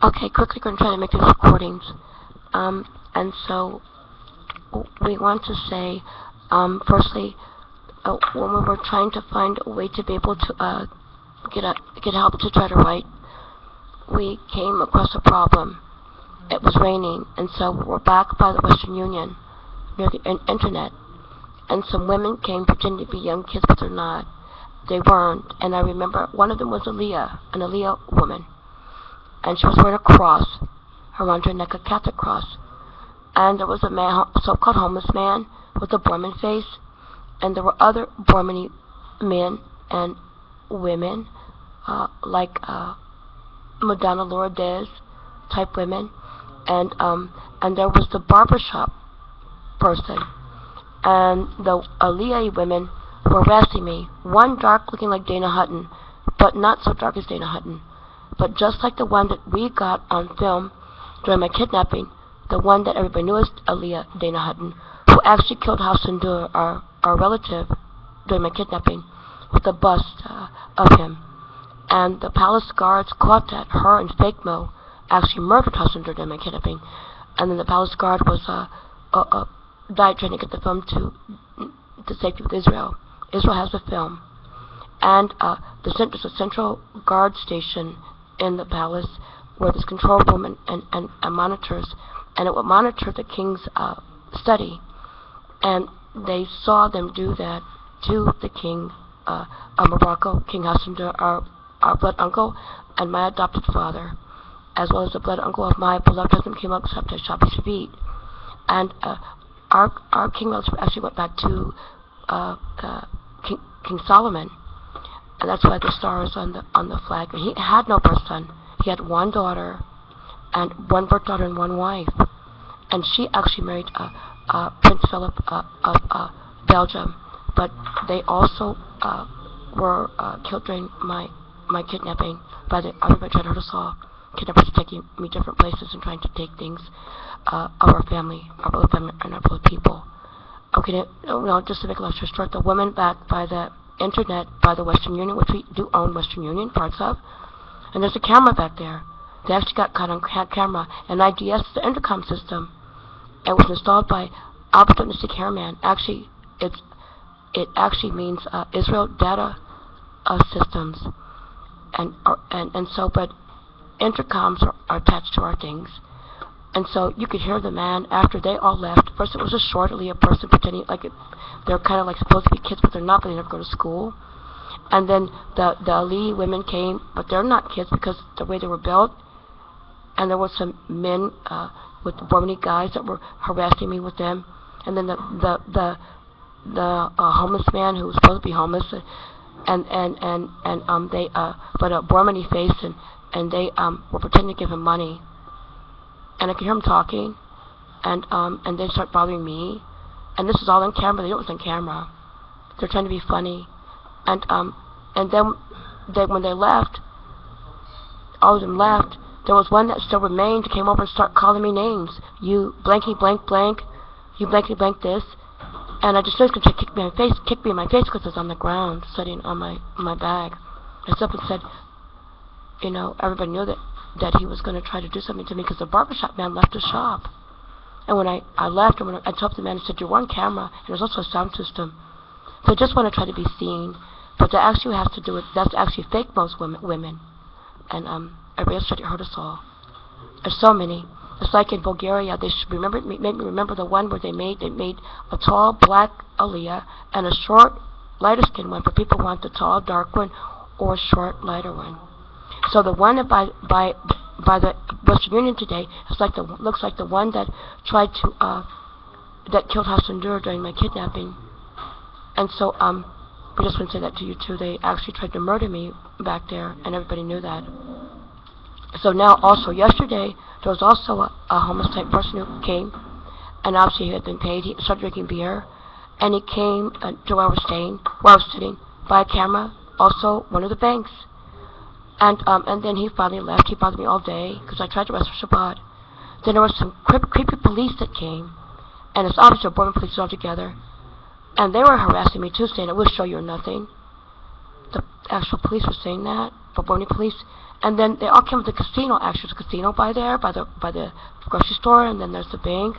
Okay, quickly going to try to make these recordings. And so we want to say, firstly, when we were trying to find a way to be able to get help to try to write, we came across a problem. It was raining, and so we're back by the Western Union near the internet, and some women came pretending to be young kids, but they're not. They weren't, and I remember one of them was an Aliyah woman, and she was wearing a cross around her neck, a Catholic cross. And there was a man, so-called homeless man, with a Mormon face, and there were other Mormon men and women, like Madonna Lourdes type women, and there was the barbershop person, and the Aliyah women were harassing me. One dark, looking like Dana Hutton, but not so dark as Dana Hutton, but just like the one that we got on film during my kidnapping, the one that everybody knew as Aliyah Dana Hutton, who actually killed Hassan Dur, our relative, during my kidnapping, with a bust of him. And the palace guards caught that her and Fake Mo actually murdered Hassan Dur during my kidnapping. And then the palace guard was died trying to get the film to safety with Israel. Israel has the film. And there's a central guard station in the palace where there's control room and monitors, and it would monitor the king's study. And they saw them do that to the king of Morocco, King Hassan Dur, our blood uncle, and my adopted father, as well as the blood uncle of my beloved husband, came up to SHABBAT. And our king actually went back to King Solomon, and that's why the star is on the flag. And he had no birth son. He had one daughter, and one birth daughter and one wife. And she actually married Prince Philip of Belgium. But they also were killed during my kidnapping by everybody trying to hurt us all. Kidnappers taking me different places and trying to take things of our family, our blood family, and our blood people. Okay, just to make a long story short, the women back by the internet, by the Western Union, which we do own Western Union, parts of, and there's a camera back there. They actually got caught on camera, and IDS, the intercom system, it was installed by Albert NASIKA man. Actually, it actually means Israel Data Systems, and so, but intercoms are attached to our things. And so you could hear the man after they all left. First it was a short Aliyah person pretending like they're kind of like supposed to be kids, but they're not, but they never go to school. And then the Ali women came, but they're not kids because the way they were built. And there were some men with the Mormon guys that were harassing me with them. And then the homeless man who was supposed to be homeless, and they but a Mormon face, and they were pretending to give him money. And I could hear them talking, and they start bothering me, and this is all on camera. They know it was on camera. They're trying to be funny, and then when they left, all of them left. There was one that still remained, came over and started calling me names. You blanky blank blank, you blanky blank this, and I just knew he was going to kick me in my face because it was on the ground, sitting on my bag. I stood up and said, everybody knew that he was going to try to do something to me because the barbershop man left the shop. And when I left, and when I told the man, I said, you're on camera, and there's also a sound system. So I just want to try to be seen, but that actually has to do with, that's actually fake most women. And everybody else tried to hurt us all. There's so many. It's like in Bulgaria, they should make me remember the one where they made a tall black Aliyah and a short, lighter skinned one, but people want the tall, dark one or short, lighter one. So the one by the Western Union today looks like the one that tried to that killed Hassan Dur during my kidnapping. And so we just want to say that to you too. They actually tried to murder me back there, and everybody knew that. So now also yesterday there was also a homeless type person who came, and obviously he had been paid. He started drinking beer, and he came to where I was sitting by a camera. Also one of the banks. And then he finally left. He bothered me all day because I tried to rest for Shabbat. Then there was some creepy police that came, and it's obviously Mormon police all together, and they were harassing me too, saying, "I will show you nothing." the actual police were saying that, the Borneo police, and then they all came to the casino. Actually, there's a casino by there, by the grocery store, and then there's the bank,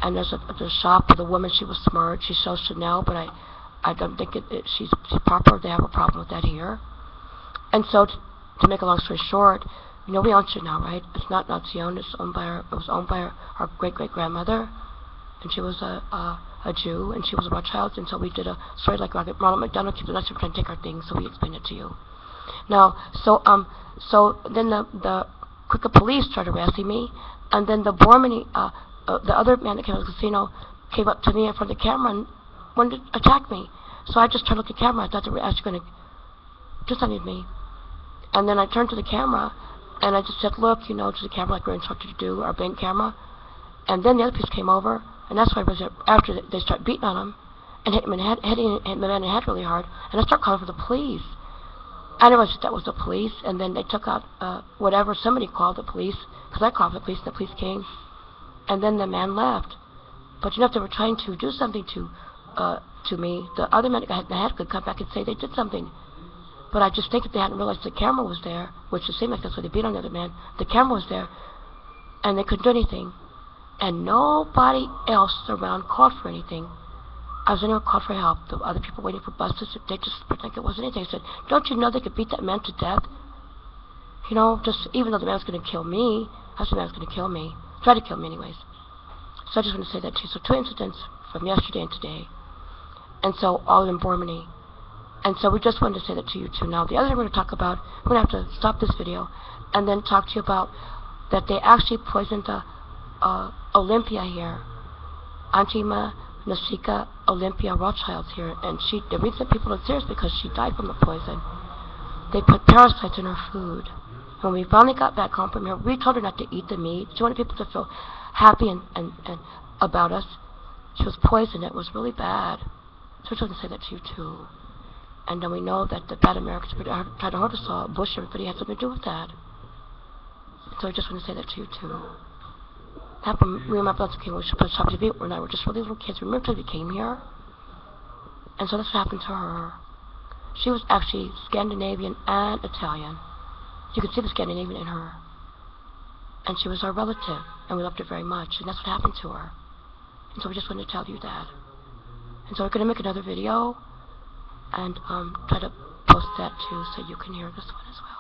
and there's a shop with a woman. She was smart. She sells Chanel, but I don't think she's proper. They have a problem with that here. And so, to make a long story short, we own Chanel, right? It's not Nazi-owned. It was owned by our great-great-grandmother, and she was a Jew, and she was a Rothschild, and so we did a story like Ronald McDonald keeps us trying to take our things, so we explained it to you. Now, so then the Crooked police started harassing me, and then the Bormany, the other man that came to the casino, came up to me in front of the camera and wanted to attack me. So I just turned to look at the camera. I thought they were actually going to do something to me. And then I turned to the camera, and I just said, look, to the camera like we were instructed to do, our bank camera. And then the other piece came over, and that's why I was there after they started beating on him and hitting the man in the head really hard. And I started calling for the police. I didn't realize that was the police, and then they took out whatever. Somebody called the police, because I called the police, and the police came, and then the man left. But if they were trying to do something to me, the other man that got hit in the head could come back and say they did something. But I just think if they hadn't realized the camera was there, which it seemed like that's why they beat on the other man, the camera was there, and they couldn't do anything. And nobody else around called for anything. I was anyone called for help. The other people waiting for buses, they just pretended like it wasn't anything. I said, don't you know they could beat that man to death? Just even though the man was going to kill me, that's the man was going to kill me. Try to kill me anyways. So I just want to say that to you. So 2 incidents from yesterday and today. And so all in Bormany. And so we just wanted to say that to you too. Now the other thing we're going to talk about, we're going to have to stop this video and then talk to you about that they actually poisoned OLYMPIA here. Auntie-IMMA, NASIKA, OLYMPIA Rothschilds here, and the reason people are serious because she died from the poison. They put parasites in her food. When we finally got back home from here, we told her not to eat the meat. She wanted people to feel happy and about us. She was poisoned. It was really bad. So we tried to say that to you too. And then we know that the bad Americans tried to hurt us all. Bush and everybody had something to do with that. So I just want to say that to you too. Happened, me and my brothers came, we should put a TV when I were just really little kids. Remember till we came here? And so that's what happened to her. She was actually Scandinavian and Italian. You could see the Scandinavian in her. And she was our relative, and we loved her very much, and that's what happened to her. And so we just wanted to tell you that. And so we're going to make another video, and try to post that too, so you can hear this one as well.